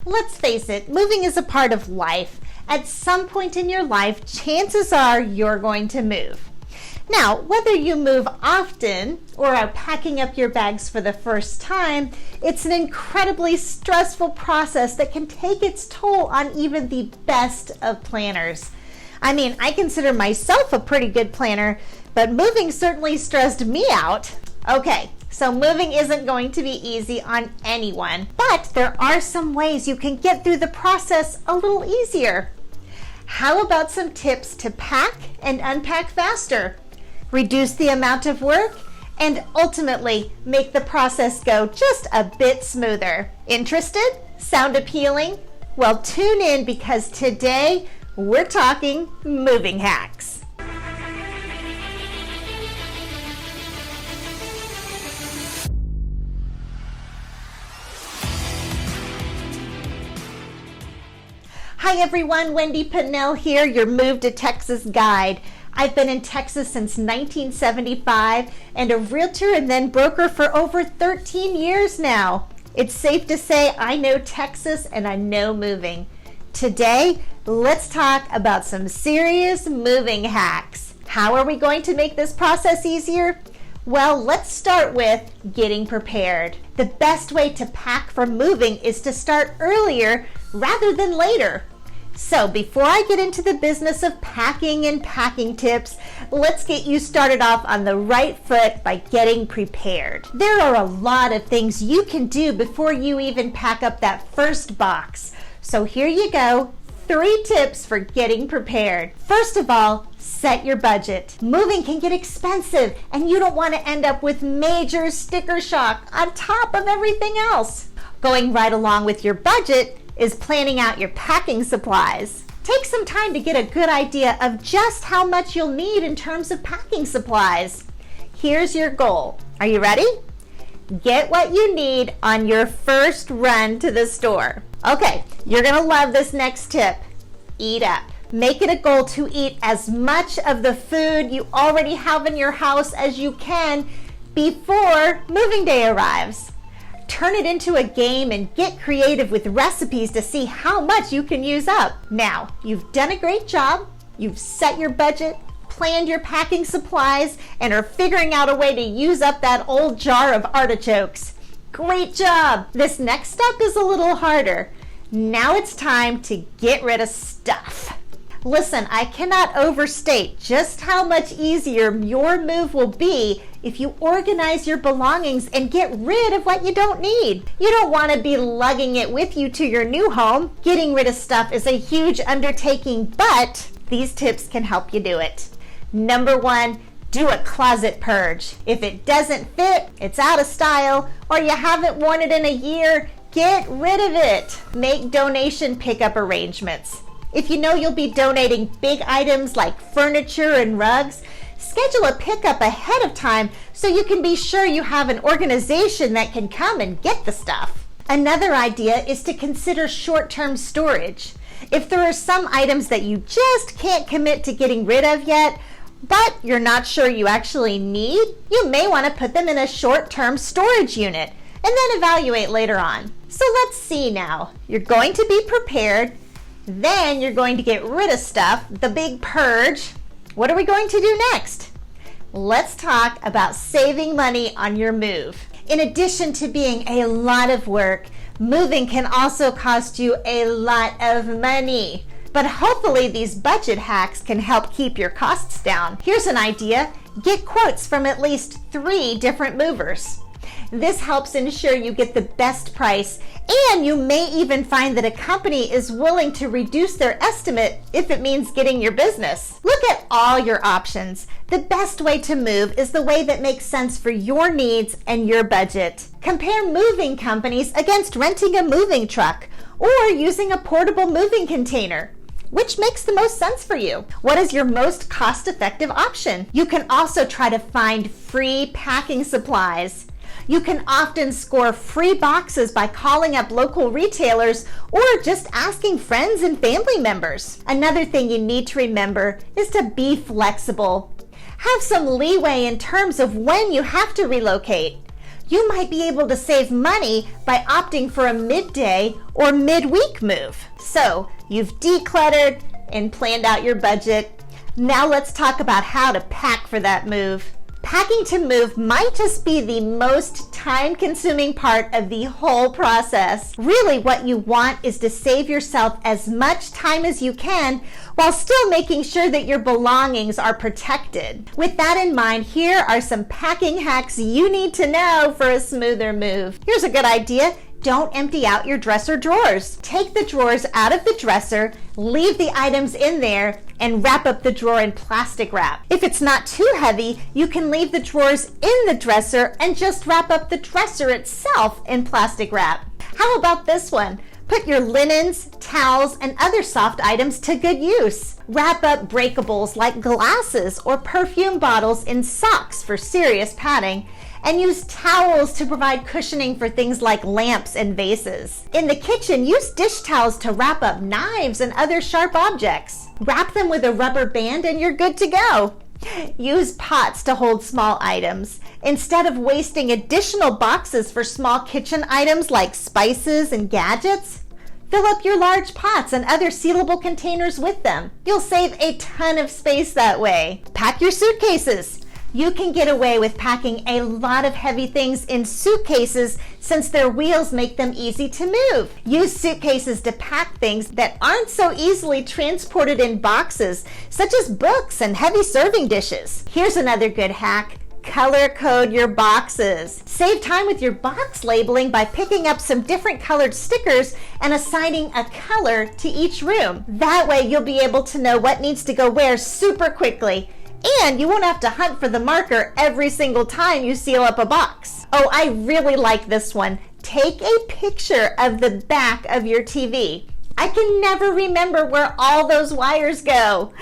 Let's face it, moving is a part of life. At some point in your life, chances are you're going to move. Now, whether you move often or are packing up your bags for the first time, it's an incredibly stressful process that can take its toll on even the best of planners. I mean, I consider myself a pretty good planner, but moving certainly stressed me out. Okay, so moving isn't going to be easy on anyone, but there are some ways you can get through the process a little easier. How about some tips to pack and unpack faster, reduce the amount of work, and ultimately make the process go just a bit smoother? Interested? Sound appealing? Well, tune in because today we're talking moving hacks. Hi everyone, Wendy Pinnell here, your Move to Texas guide. I've been in Texas since 1975 and a realtor and then broker for over 13 years now. It's safe to say I know Texas and I know moving. Today, let's talk about some serious moving hacks. How are we going to make this process easier? Well, let's start with getting prepared. The best way to pack for moving is to start earlier rather than later. So before I get into the business of packing and packing tips, let's get you started off on the right foot by getting prepared. There are a lot of things you can do before you even pack up that first box. So here you go, 3 tips for getting prepared. First of all, set your budget. Moving can get expensive and you don't want to end up with major sticker shock on top of everything else. Going right along with your budget is planning out your packing supplies. Take some time to get a good idea of just how much you'll need in terms of packing supplies. Here's your goal. Are you ready? Get what you need on your first run to the store. Okay, you're gonna love this next tip. Eat up. Make it a goal to eat as much of the food you already have in your house as you can before moving day arrives. Turn it into a game and get creative with recipes to see how much you can use up. Now, you've done a great job. You've set your budget, planned your packing supplies, and are figuring out a way to use up that old jar of artichokes. Great job! This next step is a little harder. Now it's time to get rid of stuff. Listen, I cannot overstate just how much easier your move will be if you organize your belongings and get rid of what you don't need. You don't want to be lugging it with you to your new home. Getting rid of stuff is a huge undertaking, but these tips can help you do it. Number 1, do a closet purge. If it doesn't fit, it's out of style, or you haven't worn it in a year, get rid of it. Make donation pickup arrangements. If you know you'll be donating big items like furniture and rugs, schedule a pickup ahead of time so you can be sure you have an organization that can come and get the stuff. Another idea is to consider short-term storage. If there are some items that you just can't commit to getting rid of yet, but you're not sure you actually need, you may want to put them in a short-term storage unit and then evaluate later on. So let's see now. You're going to be prepared. Then you're going to get rid of stuff, the big purge. What are we going to do next? Let's talk about saving money on your move. In addition to being a lot of work, moving can also cost you a lot of money. But hopefully these budget hacks can help keep your costs down. Here's an idea. Get quotes from at least 3 different movers. This helps ensure you get the best price, and you may even find that a company is willing to reduce their estimate if it means getting your business. Look at all your options. The best way to move is the way that makes sense for your needs and your budget. Compare moving companies against renting a moving truck or using a portable moving container. Which makes the most sense for you? What is your most cost-effective option? You can also try to find free packing supplies. You can often score free boxes by calling up local retailers or just asking friends and family members. Another thing you need to remember is to be flexible. Have some leeway in terms of when you have to relocate. You might be able to save money by opting for a midday or midweek move. So you've decluttered and planned out your budget. Now let's talk about how to pack for that move. Packing to move might just be the most time-consuming part of the whole process. Really, what you want is to save yourself as much time as you can while still making sure that your belongings are protected. With that in mind, here are some packing hacks you need to know for a smoother move. Here's a good idea. Don't empty out your dresser drawers. Take the drawers out of the dresser, leave the items in there, and wrap up the drawer in plastic wrap. If it's not too heavy, you can leave the drawers in the dresser and just wrap up the dresser itself in plastic wrap. How about this one? Put your linens, towels, and other soft items to good use. Wrap up breakables like glasses or perfume bottles in socks for serious padding, and use towels to provide cushioning for things like lamps and vases. In the kitchen, use dish towels to wrap up knives and other sharp objects. Wrap them with a rubber band and you're good to go. Use pots to hold small items. Instead of wasting additional boxes for small kitchen items like spices and gadgets, fill up your large pots and other sealable containers with them. You'll save a ton of space that way. Pack your suitcases. You can get away with packing a lot of heavy things in suitcases since their wheels make them easy to move. Use suitcases to pack things that aren't so easily transported in boxes, such as books and heavy serving dishes. Here's another good hack. Color code your boxes. Save time with your box labeling by picking up some different colored stickers and assigning a color to each room. That way you'll be able to know what needs to go where super quickly. And you won't have to hunt for the marker every single time you seal up a box. Oh, I really like this one. Take a picture of the back of your TV. I can never remember where all those wires go.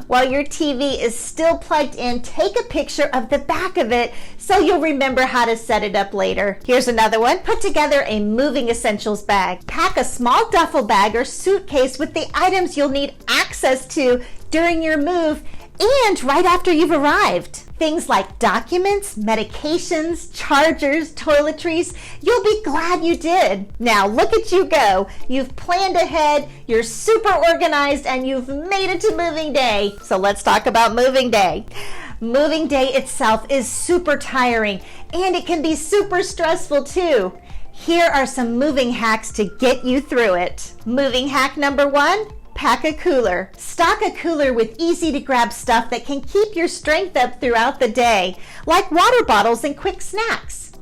While your TV is still plugged in, take a picture of the back of it so you'll remember how to set it up later. Here's another one. Put together a moving essentials bag. Pack a small duffel bag or suitcase with the items you'll need access to during your move and right after you've arrived. Things like documents, medications, chargers, toiletries. You'll be glad you did. Now look at you go. You've planned ahead, you're super organized, and you've made it to moving day. So let's talk about moving day. Moving day itself is super tiring, and it can be super stressful too. Here are some moving hacks to get you through it. Moving hack number 1. Pack a cooler. Stock a cooler with easy to grab stuff that can keep your strength up throughout the day, like water bottles and quick snacks.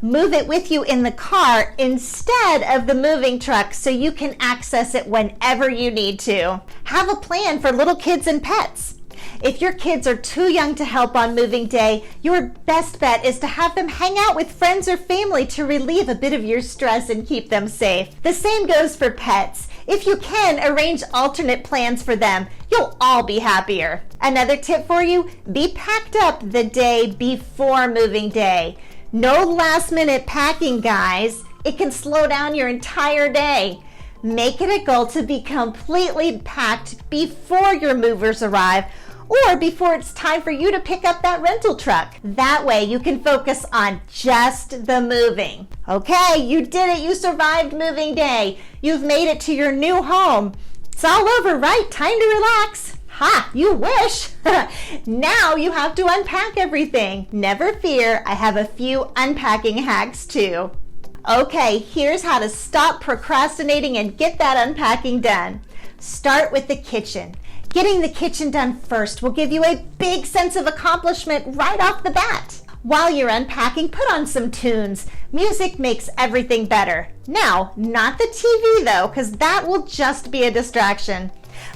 Move it with you in the car instead of the moving truck so you can access it whenever you need to. Have a plan for little kids and pets. If your kids are too young to help on moving day, your best bet is to have them hang out with friends or family to relieve a bit of your stress and keep them safe. The same goes for pets. If you can, arrange alternate plans for them. You'll all be happier. Another tip for you, be packed up the day before moving day. No last minute packing, guys. It can slow down your entire day. Make it a goal to be completely packed before your movers arrive or before it's time for you to pick up that rental truck. That way you can focus on just the moving. Okay, you did it. You survived moving day. You've made it to your new home. It's all over, right? Time to relax. Ha, you wish. Now you have to unpack everything. Never fear, I have a few unpacking hacks too. Okay, here's how to stop procrastinating and get that unpacking done. Start with the kitchen. Getting the kitchen done first will give you a big sense of accomplishment right off the bat. While you're unpacking, put on some tunes. Music makes everything better. Now, not the TV though, because that will just be a distraction.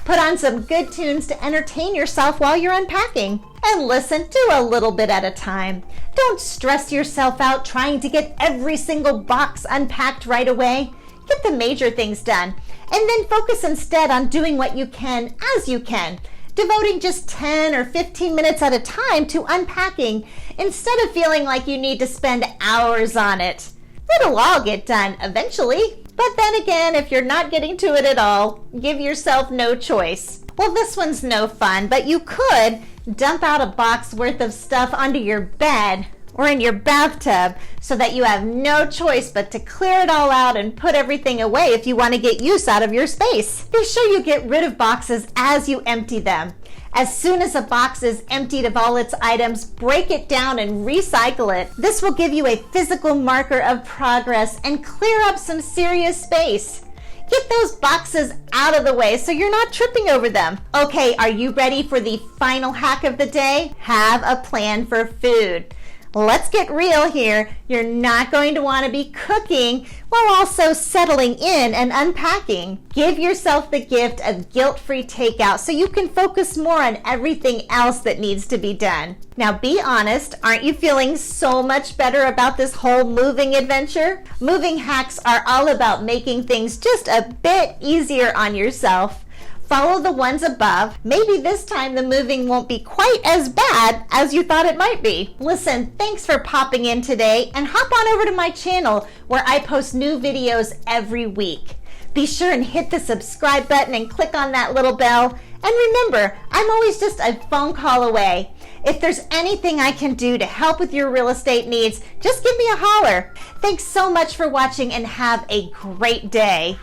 Put on some good tunes to entertain yourself while you're unpacking. And listen, do a little bit at a time. Don't stress yourself out trying to get every single box unpacked right away. Get the major things done, and then focus instead on doing what you can as you can, devoting just 10 or 15 minutes at a time to unpacking instead of feeling like you need to spend hours on it. It'll all get done eventually, but then again, if you're not getting to it at all, give yourself no choice. Well, this one's no fun, but you could dump out a box worth of stuff onto your bed or in your bathtub so that you have no choice but to clear it all out and put everything away if you want to get use out of your space. Be sure you get rid of boxes as you empty them. As soon as a box is emptied of all its items, break it down and recycle it. This will give you a physical marker of progress and clear up some serious space. Get those boxes out of the way so you're not tripping over them. Okay, are you ready for the final hack of the day? Have a plan for food. Let's get real here. You're not going to want to be cooking while also settling in and unpacking. Give yourself the gift of guilt-free takeout so you can focus more on everything else that needs to be done. Now be honest, aren't you feeling so much better about this whole moving adventure? Moving hacks are all about making things just a bit easier on yourself. Follow the ones above. Maybe this time the moving won't be quite as bad as you thought it might be. Listen, thanks for popping in today, and hop on over to my channel where I post new videos every week. Be sure and hit the subscribe button and click on that little bell. And remember, I'm always just a phone call away. If there's anything I can do to help with your real estate needs, just give me a holler. Thanks so much for watching and have a great day.